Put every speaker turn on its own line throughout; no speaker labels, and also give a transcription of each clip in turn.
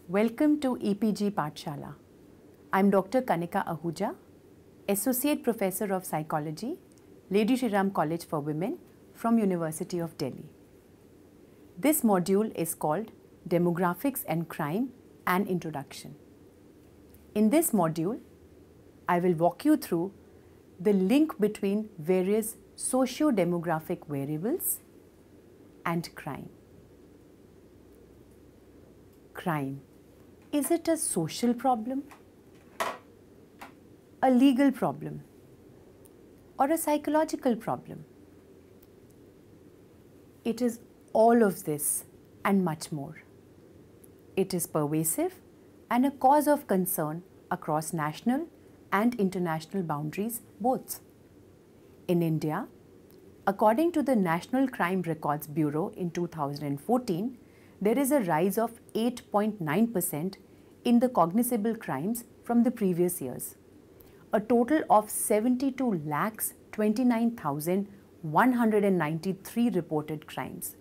Welcome to EPG Pathshala. I'm Dr. Kanika Ahuja, Associate Professor of Psychology, Lady Shri Ram College for Women from University of Delhi. This module is called Demographics and Crime, an Introduction. In this module, I will walk you through the link between various socio-demographic variables and crime. Crime. Is it a social problem, a legal problem, or a psychological problem? It is all of this and much more. It is pervasive and a cause of concern across national and international boundaries both. In India, according to the National Crime Records Bureau in 2014, there is a rise of 8.9% in the cognizable crimes from the previous years. A total of 72,29,193 reported crimes.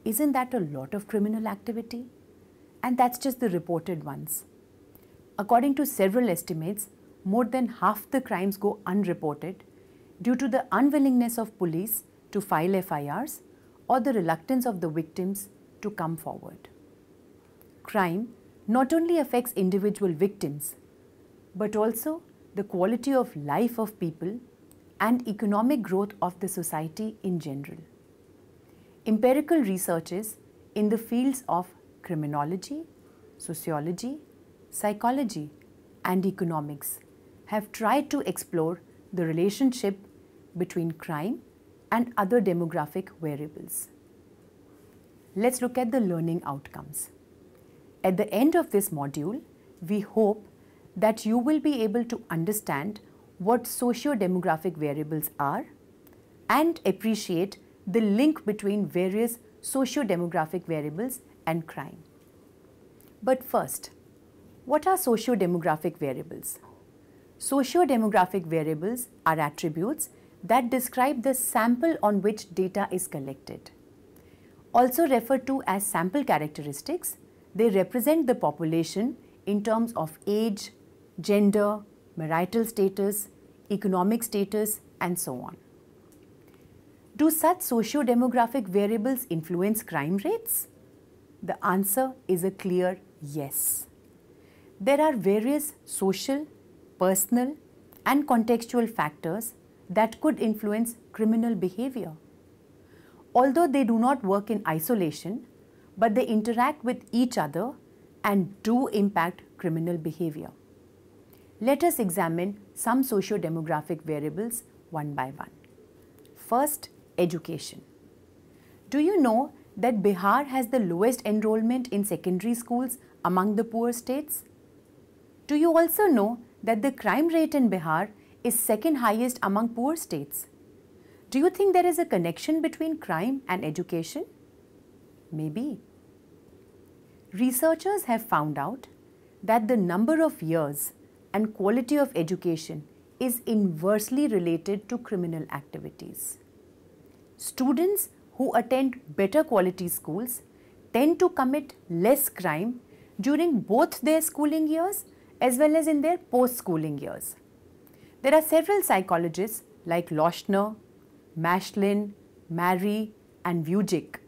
Isn't that a lot of criminal activity? And that's just the reported ones. According to several estimates, more than half the crimes go unreported due to the unwillingness of police to file FIRs or the reluctance of the victims to come forward. Crime not only affects individual victims, but also the quality of life of people and economic growth of the society in general. Empirical researches in the fields of criminology, sociology, psychology, and economics have tried to explore the relationship between crime and other demographic variables. Let's look at the learning outcomes. At the end of this module, we hope that you will be able to understand what socio-demographic variables are and appreciate the link between various socio-demographic variables and crime. But first, what are socio-demographic variables? Socio-demographic variables are attributes that describe the sample on which data is collected. Also referred to as sample characteristics, they represent the population in terms of age, gender, marital status, economic status, and so on. Do such socio-demographic variables influence crime rates? The answer is a clear yes. There are various social, personal, and contextual factors that could influence criminal behavior. Although they do not work in isolation, but they interact with each other and do impact criminal behavior. Let us examine some socio-demographic variables one by one. First, education. Do you know that Bihar has the lowest enrollment in secondary schools among the poor states? Do you also know that the crime rate in Bihar is second highest among poor states? Do you think there is a connection between crime and education? Maybe. Researchers have found out that the number of years and quality of education is inversely related to criminal activities. Students who attend better quality schools tend to commit less crime during both their schooling years as well as in their post-schooling years. There are several psychologists like Lochner, Mashlin, Mary, and Vujicic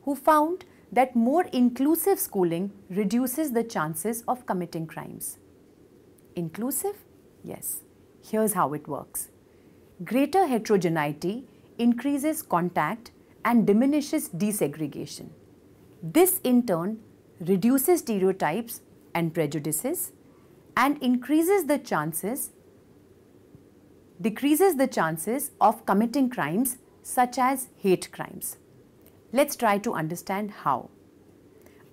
who found that more inclusive schooling reduces the chances of committing crimes. Inclusive? Yes. Here's how it works. Greater heterogeneity increases contact and diminishes desegregation. This in turn reduces stereotypes and prejudices and decreases the chances of committing crimes such as hate crimes. Let's try to understand how.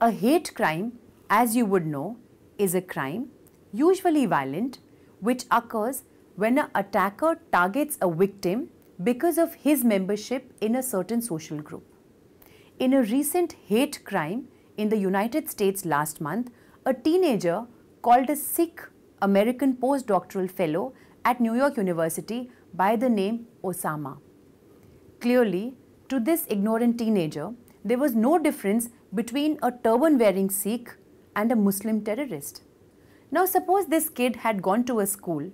A hate crime, as you would know, is a crime, usually violent, which occurs when an attacker targets a victim because of his membership in a certain social group. In a recent hate crime in the United States last month, a teenager called a Sikh American postdoctoral fellow at New York University by the name Osama. Clearly, to this ignorant teenager, there was no difference between a turban-wearing Sikh and a Muslim terrorist. Now suppose this kid had gone to a school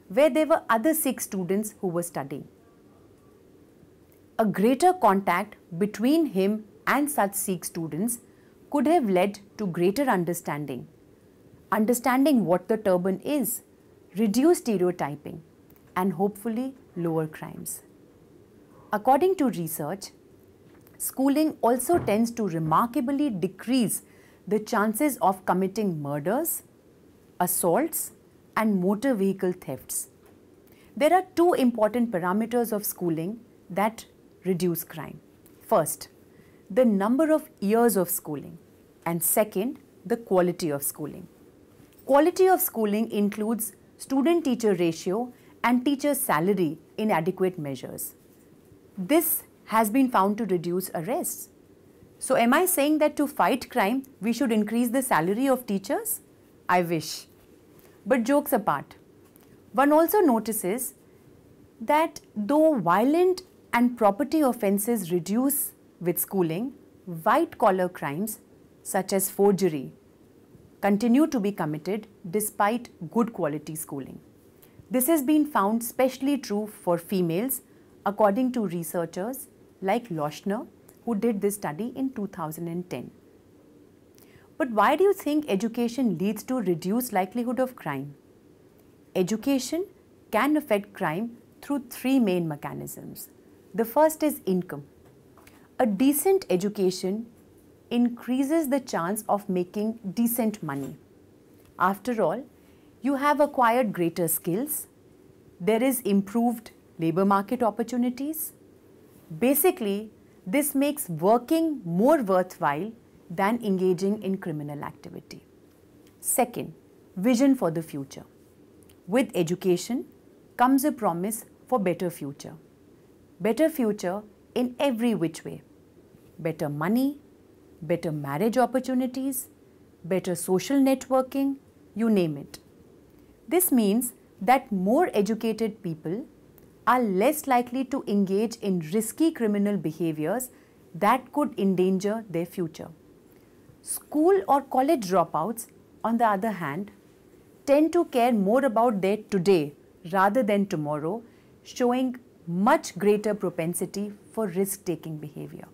where there were other Sikh students who were studying. A greater contact between him and such Sikh students could have led to greater understanding what the turban is, reduce stereotyping, and hopefully lower crimes. According to research, schooling also tends to remarkably decrease the chances of committing murders, assaults, and motor vehicle thefts. There are two important parameters of schooling that reduce crime. First, the number of years of schooling, and second, the quality of schooling. Quality of schooling includes student-teacher ratio and teacher salary in adequate measures. This has been found to reduce arrests. So am I saying that to fight crime, we should increase the salary of teachers? I wish. But jokes apart, one also notices that though violent and property offences reduce with schooling, white-collar crimes such as forgery continue to be committed despite good quality schooling. This has been found especially true for females according to researchers like Lochner, who did this study in 2010. But why do you think education leads to reduced likelihood of crime? Education can affect crime through three main mechanisms. The first is income. A decent education increases the chance of making decent money. After all, you have acquired greater skills. There is improved labor market opportunities. Basically, this makes working more worthwhile than engaging in criminal activity. Second, vision for the future. With education comes a promise for better future. Better future in every which way. Better money, better marriage opportunities, better social networking, you name it. This means that more educated people are less likely to engage in risky criminal behaviors that could endanger their future. School or college dropouts, on the other hand, tend to care more about their today rather than tomorrow, showing much greater propensity for risk-taking behavior.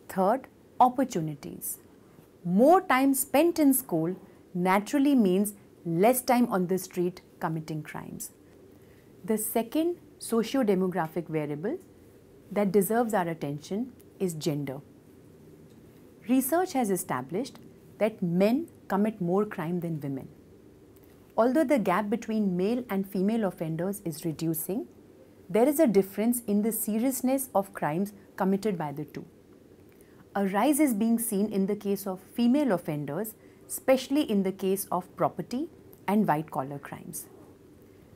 Third, opportunities. More time spent in school naturally means less time on the street committing crimes. The second socio-demographic variable that deserves our attention is gender. Research has established that men commit more crime than women. Although the gap between male and female offenders is reducing, there is a difference in the seriousness of crimes committed by the two. A rise is being seen in the case of female offenders, especially in the case of property and white-collar crimes.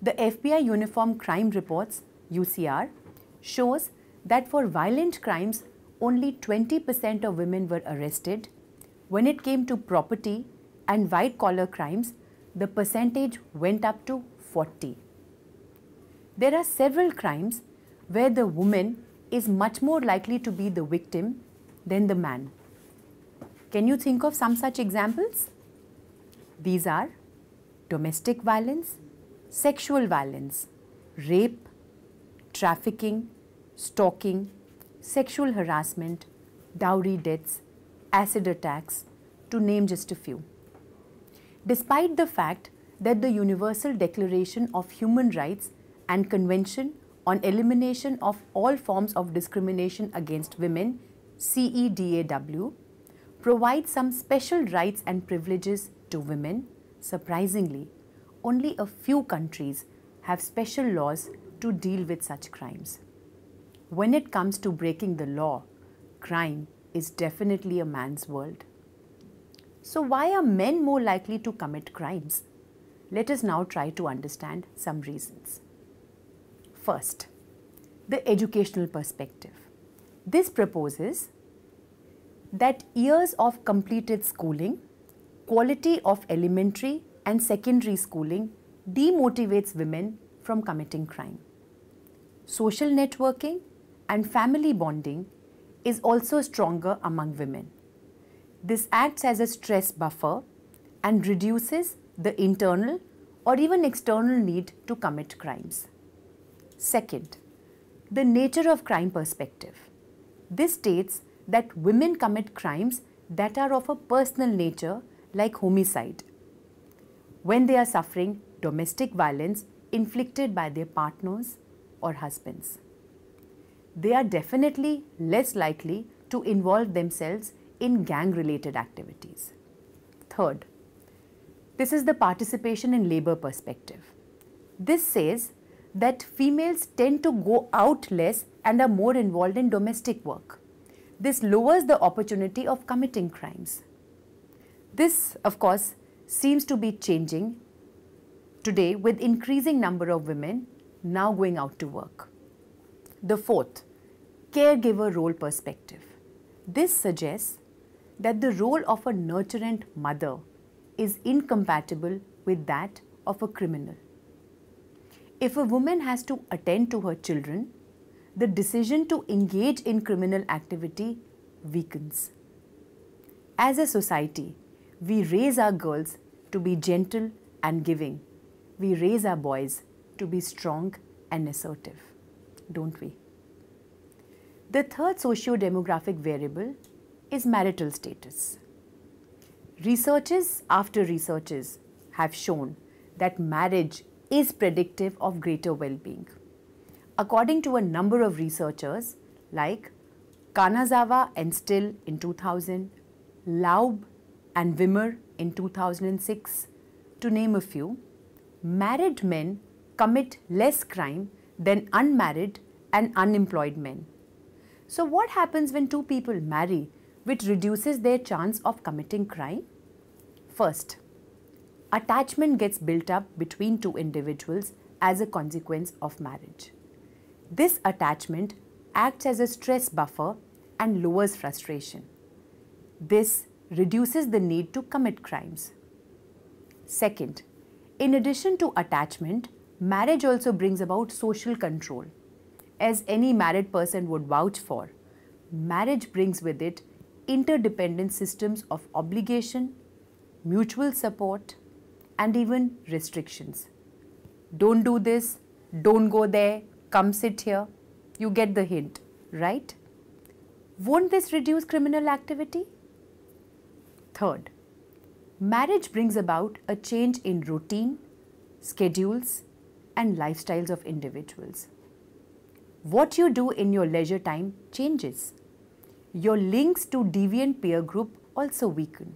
The FBI Uniform Crime Reports, UCR, shows that for violent crimes, only 20% of women were arrested. When it came to property and white-collar crimes, the percentage went up to 40%. There are several crimes where the woman is much more likely to be the victim than the man. Can you think of some such examples? These are domestic violence, sexual violence, rape, trafficking, stalking, sexual harassment, dowry deaths, acid attacks, to name just a few. Despite the fact that the Universal Declaration of Human Rights and Convention on Elimination of All Forms of Discrimination Against Women, CEDAW, provides some special rights and privileges to women, surprisingly, only a few countries have special laws to deal with such crimes. When it comes to breaking the law, crime is definitely a man's world. So why are men more likely to commit crimes? Let us now try to understand some reasons. First, the educational perspective. This proposes that years of completed schooling, quality of elementary and secondary schooling demotivates women from committing crime. Social networking and family bonding is also stronger among women. This acts as a stress buffer and reduces the internal or even external need to commit crimes. Second, the nature of crime perspective. This states that women commit crimes that are of a personal nature, like homicide, when they are suffering domestic violence inflicted by their partners or husbands. They are definitely less likely to involve themselves in gang-related activities. Third, this is the participation in labor perspective. This says that females tend to go out less and are more involved in domestic work. This lowers the opportunity of committing crimes. This, of course, seems to be changing today with increasing number of women now going out to work. The fourth, caregiver role perspective. This suggests that the role of a nurturant mother is incompatible with that of a criminal. If a woman has to attend to her children, the decision to engage in criminal activity weakens. As a society, we raise our girls to be gentle and giving. We raise our boys to be strong and assertive, don't we? The third socio-demographic variable is marital status. Researches after researches have shown that marriage is predictive of greater well-being. According to a number of researchers like Kanazawa and Still in 2000, Laub and Wimmer in 2006, to name a few, married men commit less crime than unmarried and unemployed men. So what happens when two people marry, which reduces their chance of committing crime? First, attachment gets built up between two individuals as a consequence of marriage. This attachment acts as a stress buffer and lowers frustration. This reduces the need to commit crimes. Second, in addition to attachment, marriage also brings about social control. As any married person would vouch for, marriage brings with it interdependent systems of obligation, mutual support, and even restrictions. Don't do this, don't go there, come sit here. You get the hint, right? Won't this reduce criminal activity? Third, marriage brings about a change in routine, schedules, and lifestyles of individuals. What you do in your leisure time changes. Your links to deviant peer group also weaken.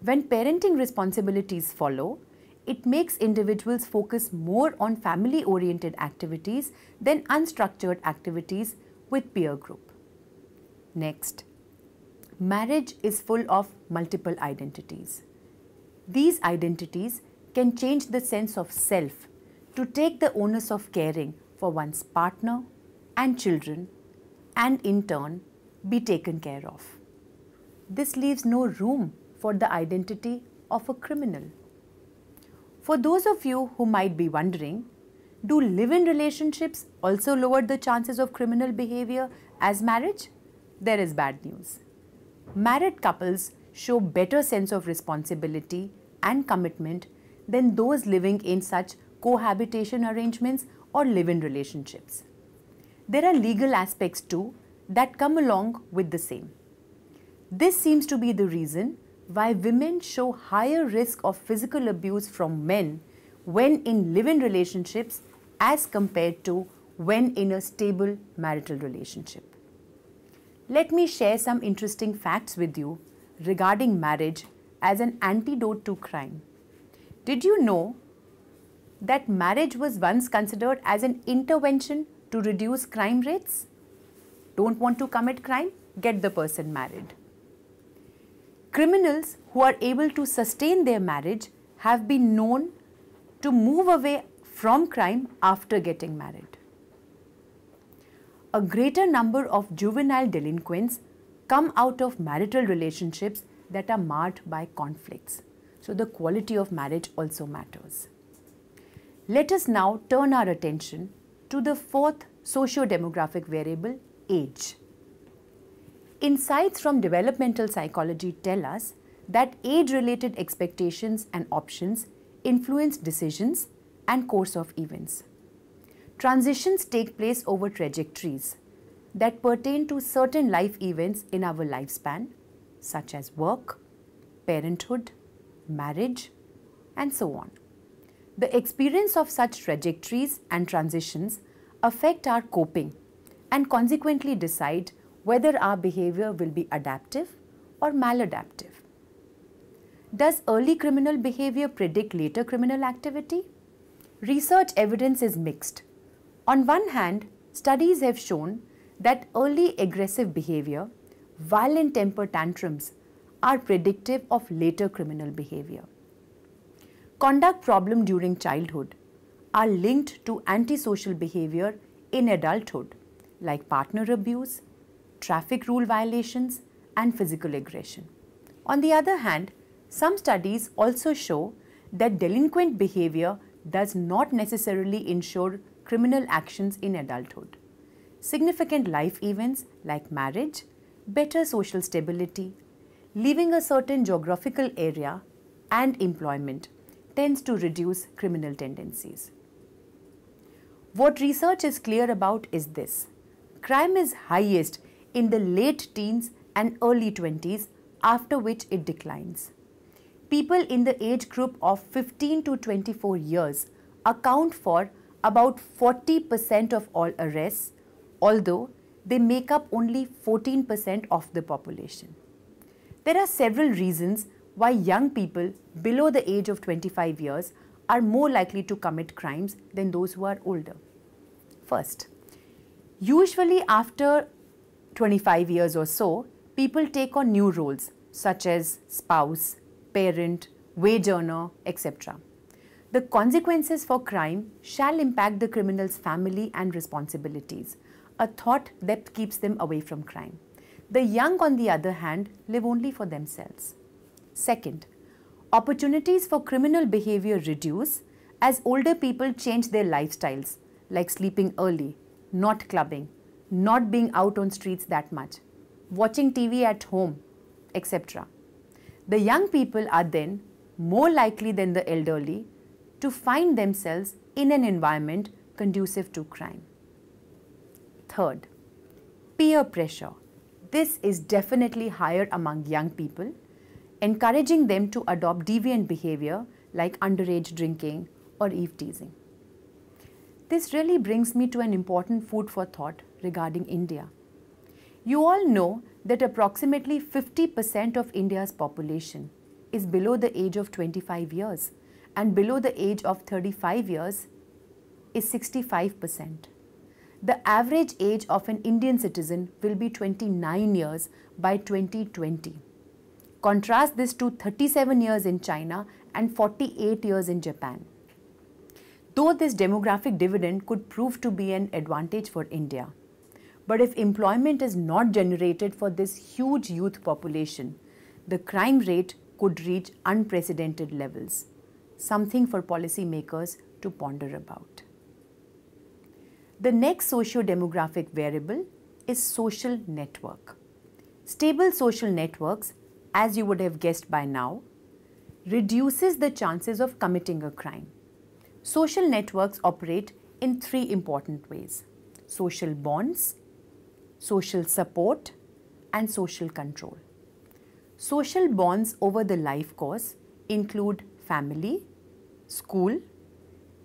When parenting responsibilities follow, it makes individuals focus more on family-oriented activities than unstructured activities with peer group. Next, marriage is full of multiple identities. These identities can change the sense of self to take the onus of caring for one's partner and children, and in turn be taken care of. This leaves no room for the identity of a criminal. For those of you who might be wondering, do live-in relationships also lower the chances of criminal behavior as marriage? There is bad news. Married couples show better sense of responsibility and commitment than those living in such cohabitation arrangements or live-in relationships. There are legal aspects too that come along with the same. This seems to be the reason why women show higher risk of physical abuse from men when in live-in relationships as compared to when in a stable marital relationship. Let me share some interesting facts with you regarding marriage as an antidote to crime. Did you know that marriage was once considered as an intervention to reduce crime rates? Don't want to commit crime? Get the person married. Criminals who are able to sustain their marriage have been known to move away from crime after getting married. A greater number of juvenile delinquents come out of marital relationships that are marred by conflicts. So the quality of marriage also matters. Let us now turn our attention to the fourth socio-demographic variable, age. Insights from developmental psychology tell us that age-related expectations and options influence decisions and course of events. Transitions take place over trajectories that pertain to certain life events in our lifespan, such as work, parenthood, marriage, and so on. The experience of such trajectories and transitions affect our coping and consequently decide whether our behavior will be adaptive or maladaptive. Does early criminal behavior predict later criminal activity? Research evidence is mixed. On one hand, studies have shown that early aggressive behavior, violent temper tantrums are predictive of later criminal behavior. Conduct problems during childhood are linked to antisocial behavior in adulthood, like partner abuse, traffic rule violations, and physical aggression. On the other hand, some studies also show that delinquent behavior does not necessarily ensure criminal actions in adulthood. Significant life events like marriage, better social stability, leaving a certain geographical area, and employment tends to reduce criminal tendencies. What research is clear about is this: crime is highest in the late teens and early 20s, after which it declines. People in the age group of 15 to 24 years account for about 40% of all arrests, although they make up only 14% of the population. There are several reasons why young people below the age of 25 years are more likely to commit crimes than those who are older. First, usually after 25 years or so, people take on new roles such as spouse, parent, wage earner, etc. The consequences for crime shall impact the criminal's family and responsibilities, a thought that keeps them away from crime. The young, on the other hand, live only for themselves. Second, opportunities for criminal behavior reduce as older people change their lifestyles, like sleeping early, not clubbing, not being out on streets that much, watching TV at home, etc. The young people are then more likely than the elderly to find themselves in an environment conducive to crime. Third, peer pressure. This is definitely higher among young people, encouraging them to adopt deviant behavior like underage drinking or eve teasing. This really brings me to an important food for thought regarding India. You all know that approximately 50% of India's population is below the age of 25 years and below the age of 35 years is 65%. The average age of an Indian citizen will be 29 years by 2020. Contrast this to 37 years in China and 48 years in Japan. Though this demographic dividend could prove to be an advantage for India, but if employment is not generated for this huge youth population, the crime rate could reach unprecedented levels, something for policymakers to ponder about. The next socio-demographic variable is social network. Stable social networks, as you would have guessed by now, reduces the chances of committing a crime. Social networks operate in three important ways: social bonds, social support, and social control. Social bonds over the life course include family, school,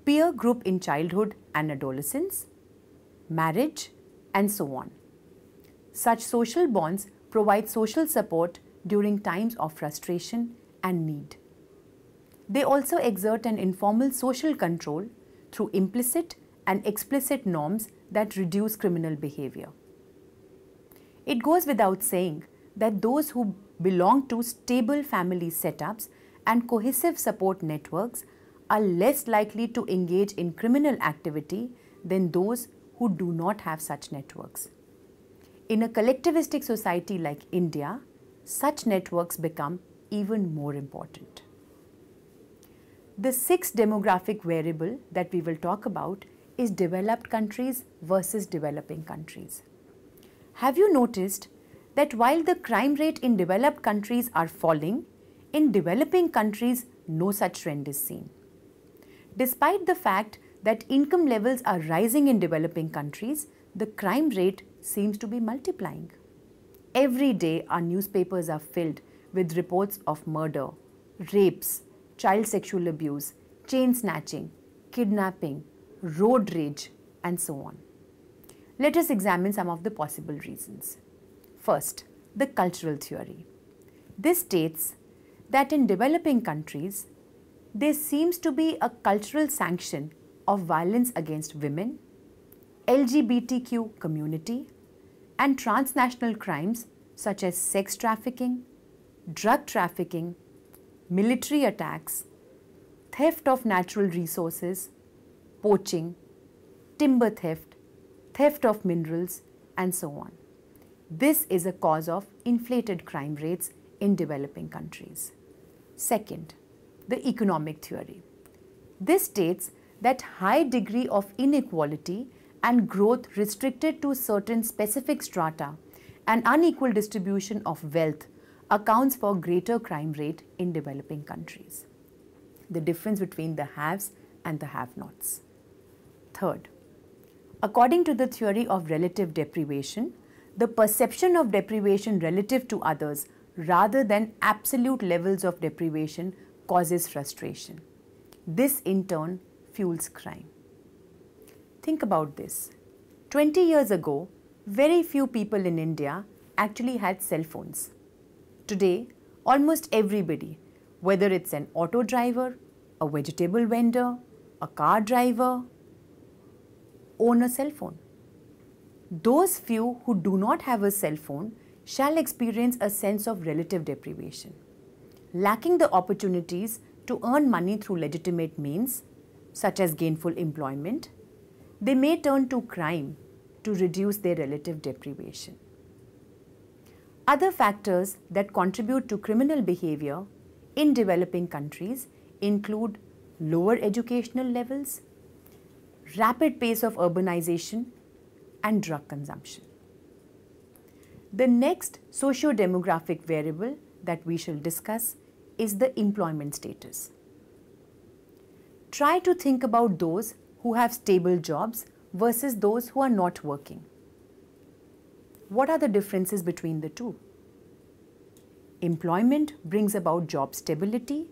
peer group in childhood and adolescence, marriage, and so on. Such social bonds provide social support during times of frustration and need. They also exert an informal social control through implicit and explicit norms that reduce criminal behavior. It goes without saying that those who belong to stable family setups and cohesive support networks are less likely to engage in criminal activity than those who do not have such networks. In a collectivistic society like India, such networks become even more important. The sixth demographic variable that we will talk about is developed countries versus developing countries. Have you noticed that while the crime rate in developed countries are falling, in developing countries no such trend is seen. Despite the fact that income levels are rising in developing countries, the crime rate seems to be multiplying. Every day our newspapers are filled with reports of murder, rapes, child sexual abuse, chain snatching, kidnapping, road rage, and so on. Let us examine some of the possible reasons. First, the cultural theory. This states that in developing countries, there seems to be a cultural sanction of violence against women, LGBTQ community, and transnational crimes such as sex trafficking, drug trafficking, military attacks, theft of natural resources, poaching, timber theft, theft of minerals, and so on. This is a cause of inflated crime rates in developing countries. Second, the economic theory. This states that high degree of inequality and growth restricted to certain specific strata and unequal distribution of wealth accounts for greater crime rate in developing countries. The difference between the haves and the have-nots. Third, according to the theory of relative deprivation, the perception of deprivation relative to others rather than absolute levels of deprivation causes frustration. This in turn fuels crime. Think about this. 20 years ago, very few people in India actually had cell phones. Today, almost everybody, whether it's an auto driver, a vegetable vendor, a car driver, own a cell phone. Those few who do not have a cell phone shall experience a sense of relative deprivation. Lacking the opportunities to earn money through legitimate means, such as gainful employment, they may turn to crime to reduce their relative deprivation. Other factors that contribute to criminal behavior in developing countries include lower educational levels, rapid pace of urbanization, and drug consumption. The next socio-demographic variable that we shall discuss is the employment status. Try to think about those who have stable jobs versus those who are not working. What are the differences between the two? Employment brings about job stability,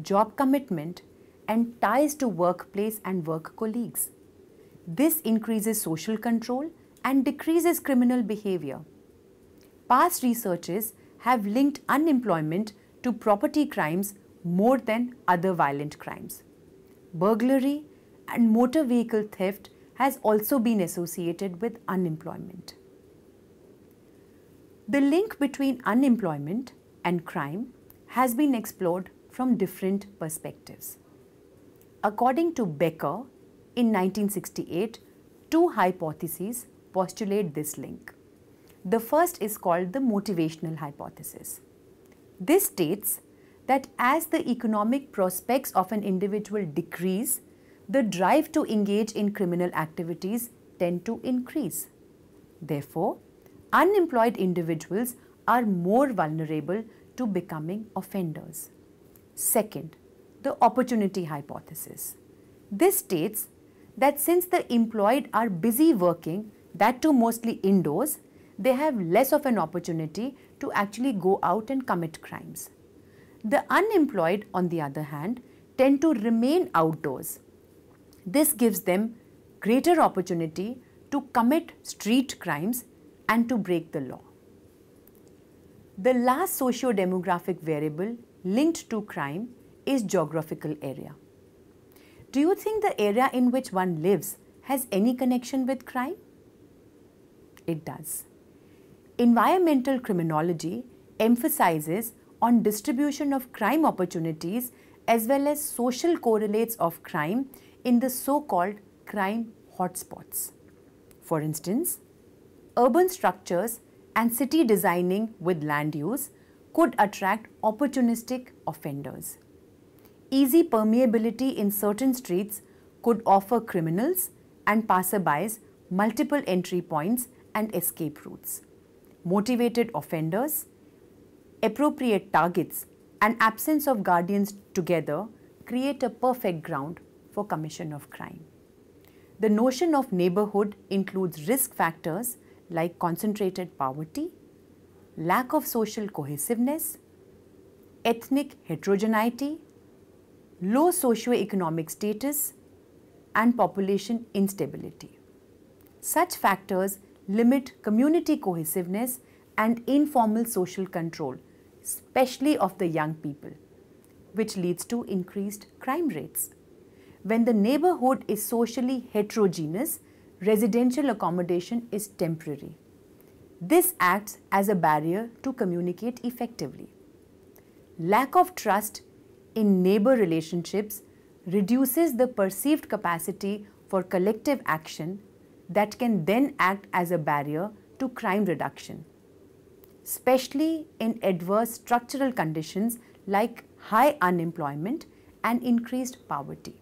job commitment, and ties to workplace and work colleagues. This increases social control and decreases criminal behavior. Past researches have linked unemployment to property crimes more than other violent crimes. Burglary and motor vehicle theft has also been associated with unemployment. The link between unemployment and crime has been explored from different perspectives. According to Becker, in 1968, two hypotheses postulate this link. The first is called the motivational hypothesis. This states that as the economic prospects of an individual decrease, the drive to engage in criminal activities tend to increase. Therefore, unemployed individuals are more vulnerable to becoming offenders. Second, the opportunity hypothesis. This states that since the employed are busy working, that too mostly indoors, they have less of an opportunity to actually go out and commit crimes. The unemployed, on the other hand, tend to remain outdoors. This gives them greater opportunity to commit street crimes and to break the law. The last socio-demographic variable linked to crime is geographical area. Do you think the area in which one lives has any connection with crime? It does. Environmental criminology emphasizes on distribution of crime opportunities as well as social correlates of crime in the so-called crime hotspots. For instance, urban structures and city designing with land use could attract opportunistic offenders. Easy permeability in certain streets could offer criminals and passerbys multiple entry points and escape routes. motivated offenders, appropriate targets, and absence of guardians together create a perfect ground for commission of crime. The notion of neighborhood includes risk factors like concentrated poverty, lack of social cohesiveness, ethnic heterogeneity, low socio-economic status, and population instability. Such factors limit community cohesiveness and informal social control, especially of the young people, which leads to increased crime rates. When the neighborhood is socially heterogeneous, residential accommodation is temporary. This acts as a barrier to communicate effectively. Lack of trust in neighbor relationships reduces the perceived capacity for collective action that can then act as a barrier to crime reduction, especially in adverse structural conditions like high unemployment and increased poverty.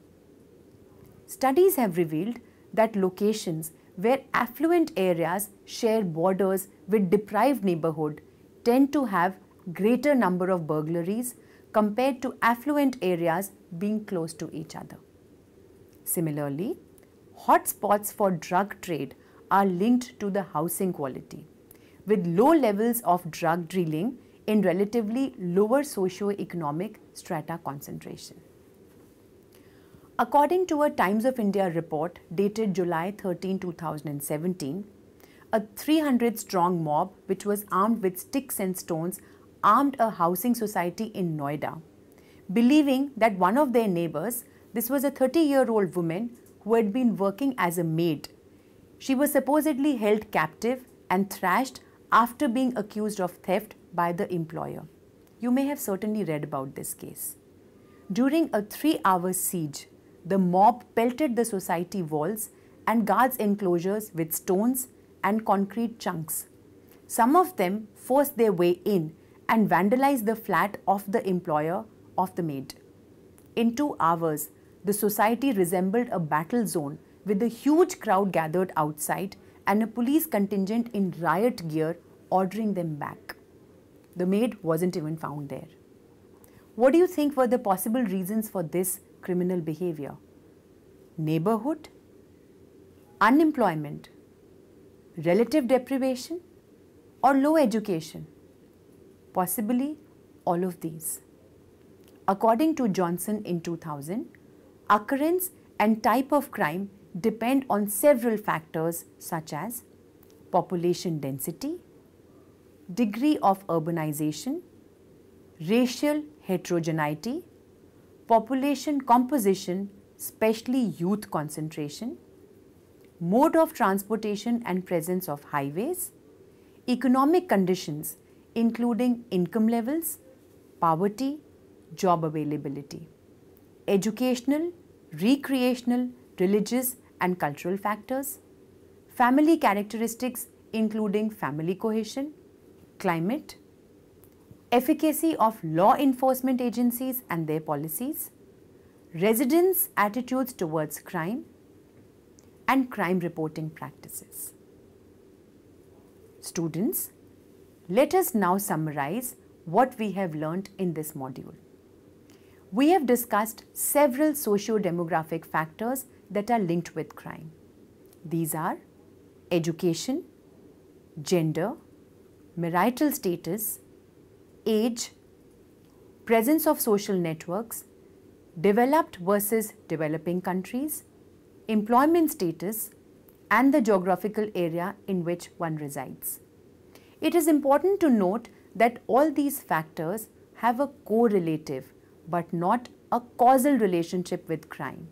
Studies have revealed that locations where affluent areas share borders with deprived neighborhoods tend to have greater number of burglaries compared to affluent areas being close to each other. Similarly, hotspots for drug trade are linked to the housing quality, with low levels of drug dealing in relatively lower socio-economic strata concentration. According to a Times of India report dated July 13, 2017, a 300-strong mob which was armed with sticks and stones armed a housing society in Noida, believing that one of their neighbors, this was a 30-year-old woman who had been working as a maid. She was supposedly held captive and thrashed after being accused of theft by the employer. You may have certainly read about this case. During a 3-hour siege, the mob pelted the society walls and guards' enclosures with stones and concrete chunks. Some of them forced their way in and vandalized the flat of the employer of the maid. In 2 hours, the society resembled a battle zone with a huge crowd gathered outside and a police contingent in riot gear ordering them back. The maid wasn't even found there. What do you think were the possible reasons for this criminal behavior? Neighborhood? Unemployment? Relative deprivation? Or low education? Possibly all of these. According to Johnson in 2000, occurrence and type of crime depend on several factors such as population density, degree of urbanization, racial heterogeneity, population composition, especially youth concentration, mode of transportation and presence of highways, economic conditions including income levels, poverty, job availability, educational, recreational, religious and cultural factors, family characteristics including family cohesion, climate, efficacy of law enforcement agencies and their policies, residents' attitudes towards crime, and crime reporting practices. Students, let us now summarize what we have learnt in this module. We have discussed several socio-demographic factors that are linked with crime. These are education, gender, marital status, age, presence of social networks, developed versus developing countries, employment status, and the geographical area in which one resides. It is important to note that all these factors have a correlative but not a causal relationship with crime.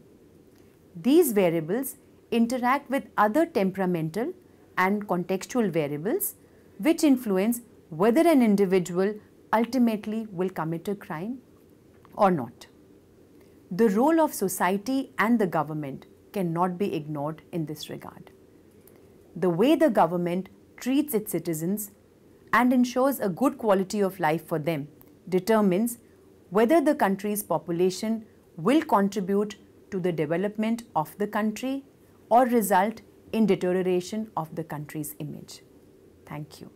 These variables interact with other temperamental and contextual variables which influence whether an individual ultimately will commit a crime or not. The role of society and the government cannot be ignored in this regard. The way the government treats its citizens and ensures a good quality of life for them determines whether the country's population will contribute to the development of the country or result in deterioration of the country's image. Thank you.